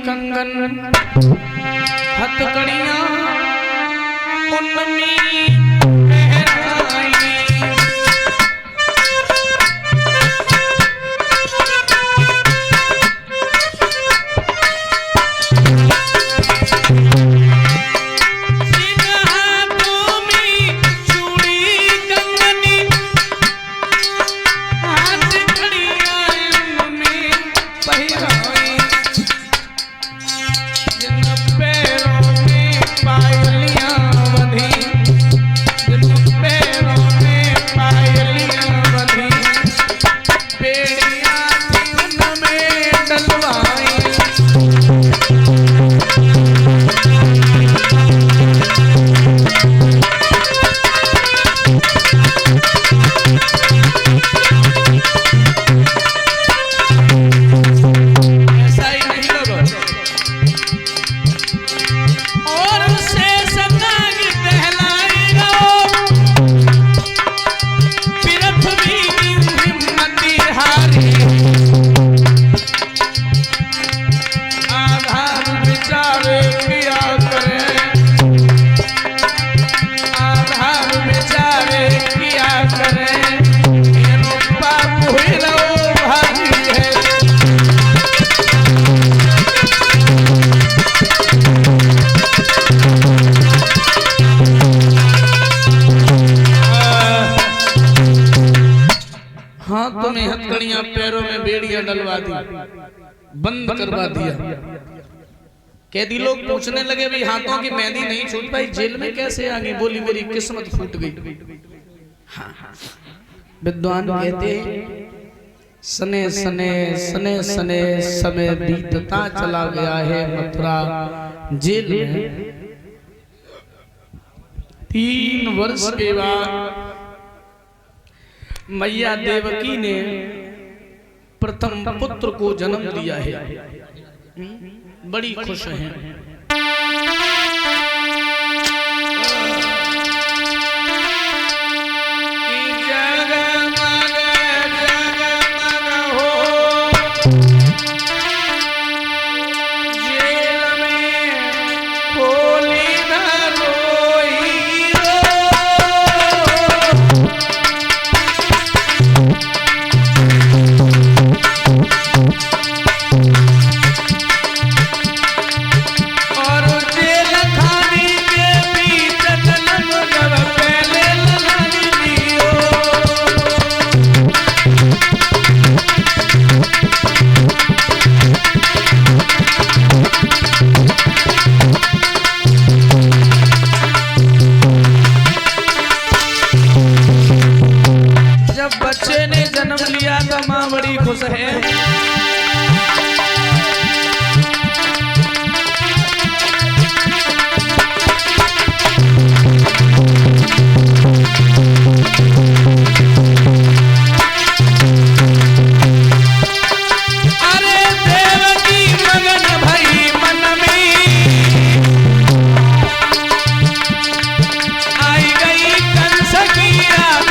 कंगन हथकड़ियां उनमें हाथों में हथकड़ियां, पैरों में बेड़ियां डलवा दी, बंद करवा दिया। कैदी लोग पूछने लगे भाई हाथों की मेहंदी नहीं छूट पाई, जेल में कैसे आ गई? बोली मेरी किस्मत फूट गई। विद्वान कहते सने सने सने सने समय बीतता चला गया है मथुरा जेल में। 3 वर्ष के बाद मैया देवकी ने प्रथम पुत्र को जन्म दिया है। बड़ी खुश हैं। बच्चे ने जन्म लिया तो माँ बड़ी खुश है। अरे देवकी मगन भई मन में आई गई कंस की याद।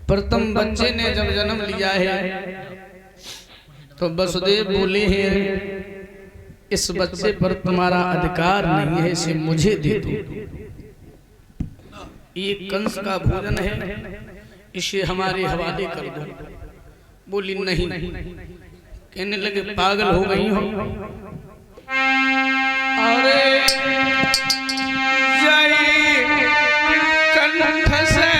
प्रथम बच्चे ने जब जन्म लिया है तो वसुदेव बोले हैं इस बच्चे पर तुम्हारा अधिकार नहीं है, इसे मुझे दे दो। ये कंस का भोजन है, इसे हमारे हवाले कर दो। बोली नहीं। कहने लगे पागल हो गई हो। अरे कंठ से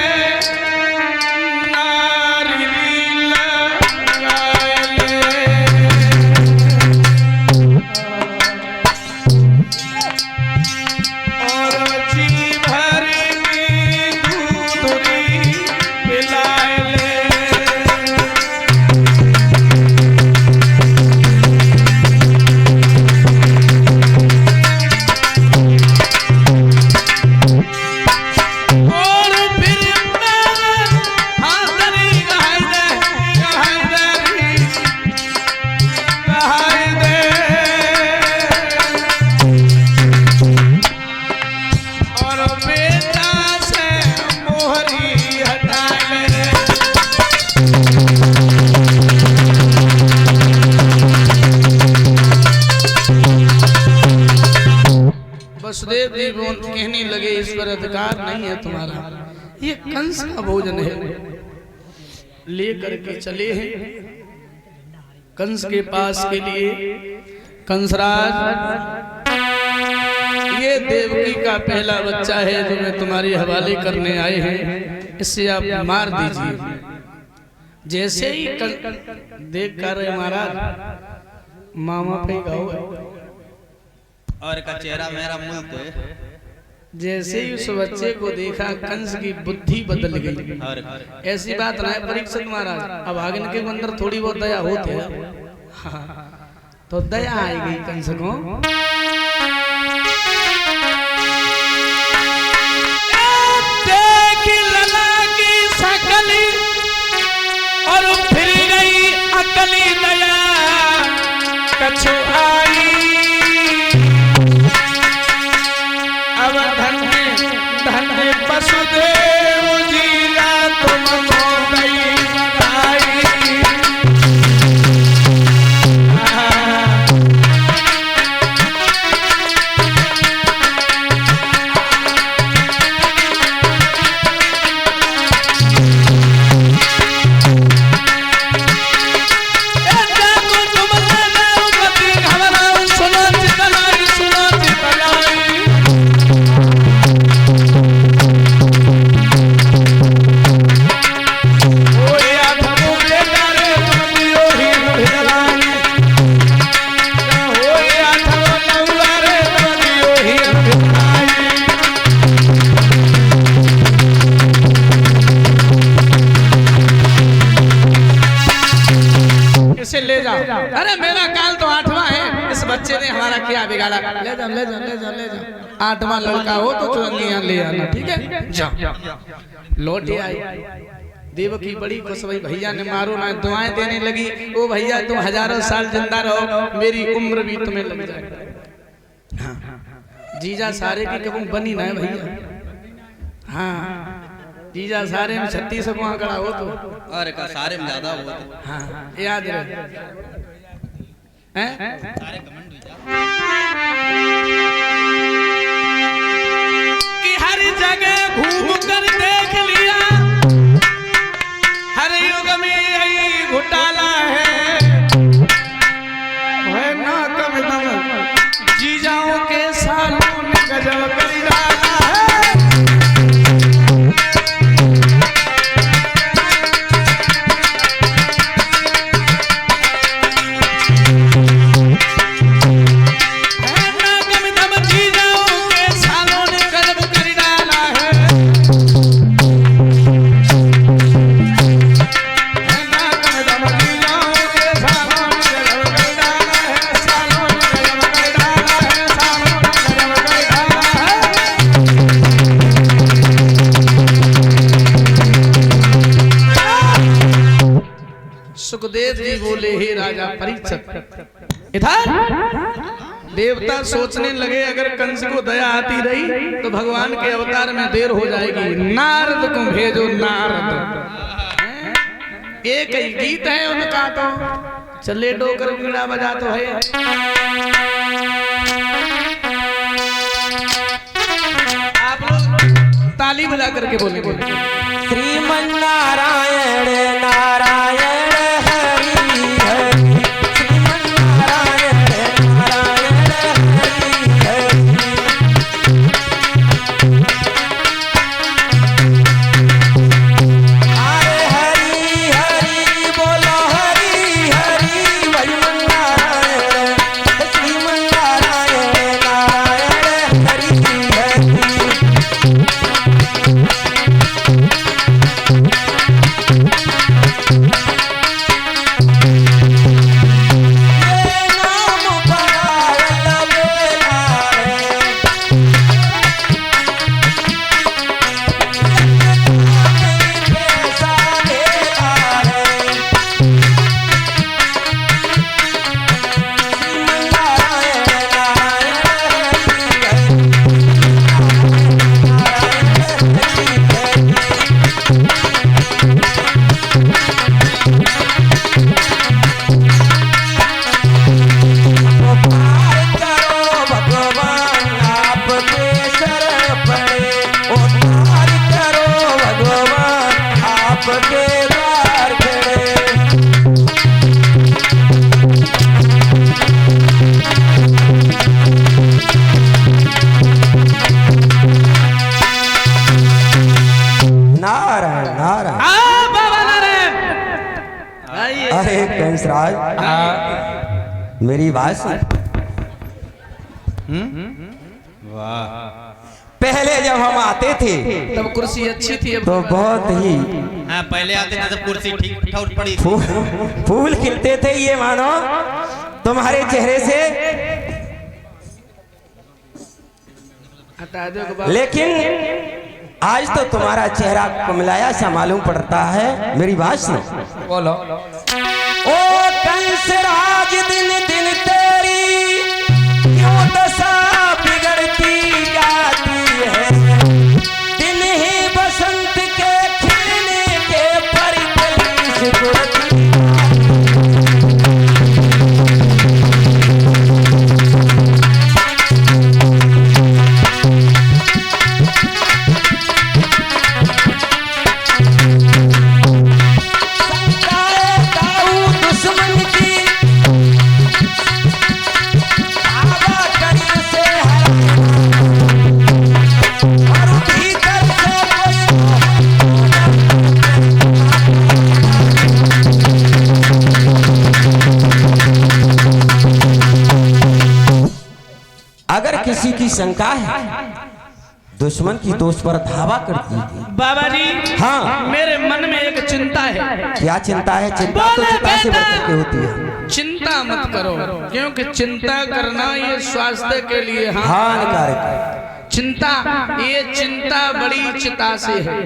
वसुदेव जी कहने लगे इस पर अधिकार नहीं है तुम्हारा, ये कंस का भोजन है। लेकर के चले हैं कंस के पास के लिए। कंसराज, ये देवकी का पहला बच्चा है जो मैं तुम्हारे हवाले करने आए हैं, इससे आप मार दीजिए। जैसे ही देख कर महाराज मामा पे गाओ और का चेहरा मेरा मुल्क। जैसे ही उस बच्चे को देखा कंस की बुद्धि बदल गई। ऐसी बात ना है परीक्षित महाराज, अब आगे के अंदर थोड़ी बहुत दया होती है। हाँ, तो दया आई गई कंस को। देखी लला की सकली और फिर गई अकली दया कछु आई। धन्य वसुदेव जीला तुमको गई बधाई। ले जाओ। अरे मेरा काल तो 8वां है, इस बच्चे ने हमारा क्या बिगाड़ा। ले जाओ ले जाओ ले जाओ ले जाओ। 8वां लड़का हो तो चुरंगियां ले आना, ठीक है। जाओ। लौटे आई देवकी बड़ी खुश हुई, भैया ने मारो ना। दुआएं देने लगी, ओ भैया तुम हजारों साल जिंदा रहो, मेरी उम्र भी तुम्हें लग जाए। हाँ, जीजा सारे की कबू बनी ना भैया। हाँ, जीजा सारे में 36 को आंकड़ा हो तो और का सारे में ज्यादा हो तो। हाँ, याद रहे हैं सारे कमेंट कि हर जगह घूम कर देख लिया, हर युग में यही घोटाला है ना कम दम जीजाओं के सालों ने गजब कर डाला है। सुखदेव जी बोले हे राजा परीक्षित, इधर देवता सोचने लगे अगर कंस को दया आती रही तो भगवान के अवतार में देर हो जाएगी। नारद को भेजो, नारद एक ही गीत है उनका तो चले डोकर बीड़ा बजा तो है। आप लोग ताली बजा करके बोलेंगे श्रीमन नारायण नारायण हरि हरि, श्रीमन नारायण नारायण हरि हरि। अरे हरि हरि बोलो हरि हरि, भजमन नारायण श्रीमन नारायण नारायण हरि हरि। अरे कंसराज मेरी बात सुन। वाह, पहले जब हम आते थे तब कुर्सी अच्छी थी, अब तो बहुत ही हाँ पहले आते थे तब कुर्सी ठीक ठौर पड़ी थी। फूल खिलते थे, ये मानो तुम्हारे चेहरे से। हटा दो बाबा। लेकिन आज तो तुम्हारा चेहरा कुमलाया सा मालूम पड़ता है। मेरी बात सुनो। बोलो। ओ कंसराज दिन दिन तेरी क्यों दशा बिगड़ती जाती है, दिन ही बसंत के खिलने के परिकली सिकुड़ती। अगर किसी की शंका है दुश्मन की दोष पर धावा कर दीजिए। बाबा जी हाँ, मेरे मन में एक चिंता है। क्या चिंता है? चिंता तो चिता से बढ़कर के होती है। चिंता मत करो, क्योंकि चिंता करना ये स्वास्थ्य के लिए हानिकारक है। चिंता बड़ी चिता से है।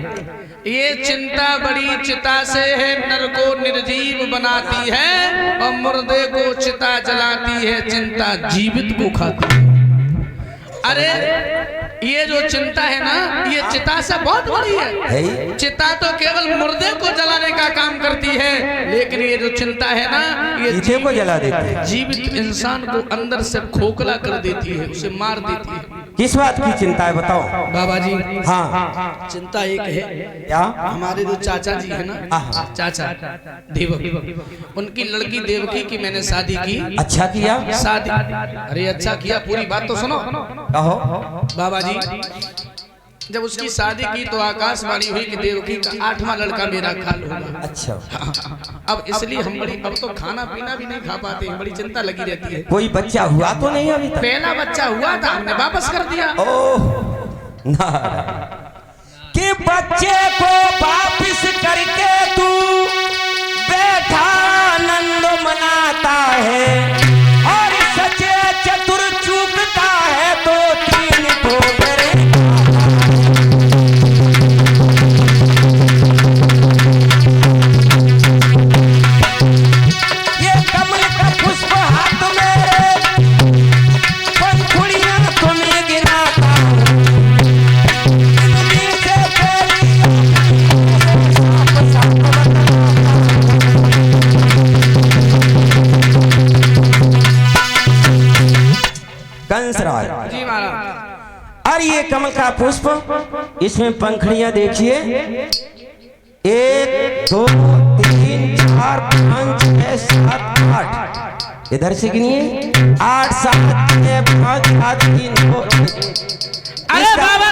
ये चिंता बड़ी चिता से है, नर को निर्जीव बनाती है और मुर्दे को चिता जलाती है, चिंता जीवित को खाती है। अरे ये जो चिंता है ना, ये चिता से बहुत बड़ी है। चिता तो केवल मुर्दे को जलाने का काम करती है, लेकिन ये जो चिंता है ना, ये ईंटे को जला देती है, जीवित इंसान को अंदर से खोखला कर देती है, उसे मार देती है। किस बात की चिंता है बताओ बाबा जी। हाँ, चिंता एक है। क्या? हमारे जो चाचा जी है ना, चाचा देवकी, उनकी लड़की देवकी की मैंने शादी की। अच्छा किया? शादी, अरे अच्छा किया, पूरी बात तो सुनो। कहो। बाबा जी जब उसकी शादी की तो आकाशवाणी हुई कि देवकी का 8वां लड़का मेरा खाल होगा। अच्छा। अब इसलिए हम अब तो खाना पीना भी नहीं खा पाते, बड़ी चिंता लगी रहती है। कोई बच्चा हुआ तो नहीं अभी तक? पहला बच्चा हुआ था, हमने वापस कर दिया। ओह कि बच्चे को वापिस करके तू बैठा आनंद मनाता है, और सचे चतुर चूकता है तो तीन ठोकरे। ये कमल का पुष्प हाथ मेरे पंखुड़ियां तुम्हें गिनाता हूं, इनमें से तेरी कंसराज। जी महाराज। और ये कमल का पुष्प, इसमें पंखड़ियां देखिए, 1 2 3 4 5 6 7 8, इधर से गिनिए 8 7 6 5 4 3 2 1। अरे बाबा